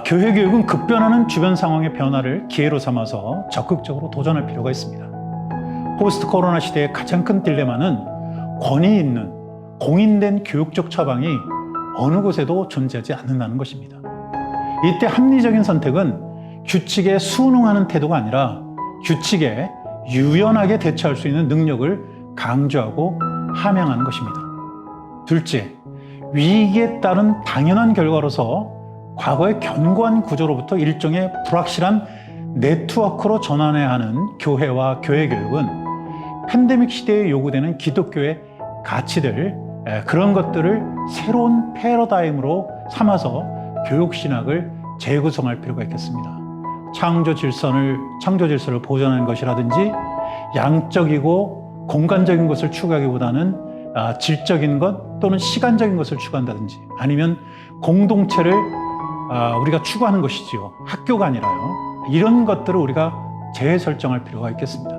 교회 교육은 급변하는 주변 상황의 변화를 기회로 삼아서 적극적으로 도전할 필요가 있습니다. 포스트 코로나 시대의 가장 큰 딜레마는 권위 있는 공인된 교육적 처방이 어느 곳에도 존재하지 않는다는 것입니다. 이때 합리적인 선택은 규칙에 순응하는 태도가 아니라 규칙에 유연하게 대처할 수 있는 능력을 강조하고 함양하는 것입니다. 둘째, 위기에 따른 당연한 결과로서 과거의 견고한 구조로부터 일종의 불확실한 네트워크로 전환해야 하는 교회와 교회 교육은 팬데믹 시대에 요구되는 기독교의 가치들, 그런 것들을 새로운 패러다임으로 삼아서 교육신학을 재구성할 필요가 있겠습니다. 창조 질서를 보존하는 것이라든지 양적이고 공간적인 것을 추구하기보다는 질적인 것 또는 시간적인 것을 추구한다든지 아니면 공동체를 우리가 추구하는 것이지요. 학교가 아니라요. 이런 것들을 우리가 재설정할 필요가 있겠습니다.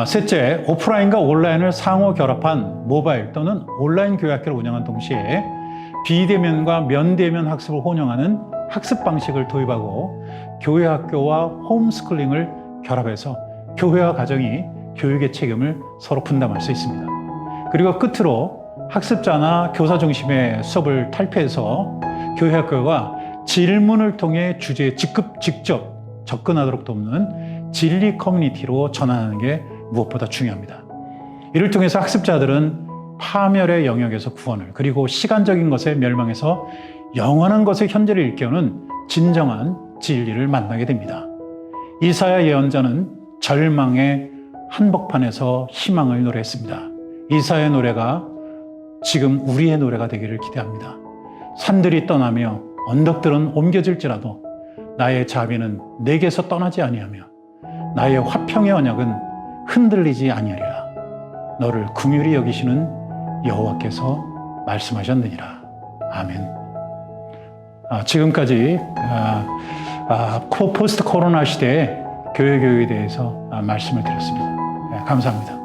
셋째, 오프라인과 온라인을 상호 결합한 모바일 또는 온라인 교회학교를 운영한 동시에 비대면과 면대면 학습을 혼용하는 학습 방식을 도입하고 교회 학교와 홈스쿨링을 결합해서 교회와 가정이 교육의 책임을 서로 분담할 수 있습니다. 그리고 끝으로 학습자나 교사 중심의 수업을 탈피해서 교회 학교가 질문을 통해 주제에 직접 접근하도록 돕는 진리 커뮤니티로 전환하는 게 무엇보다 중요합니다. 이를 통해서 학습자들은 파멸의 영역에서 구원을, 그리고 시간적인 것에 멸망해서 영원한 것의 현재를 일깨우는 진정한 진리를 만나게 됩니다. 이사야 예언자는 절망의 한복판에서 희망을 노래했습니다. 이사야의 노래가 지금 우리의 노래가 되기를 기대합니다. 산들이 떠나며 언덕들은 옮겨질지라도 나의 자비는 내게서 떠나지 아니하며 나의 화평의 언약은 흔들리지 아니하리라. 너를 긍휼히 여기시는 여호와께서 말씀하셨느니라. 아멘. 지금까지 포스트 코로나 시대의 교회 교육에 대해서 말씀을 드렸습니다. 감사합니다.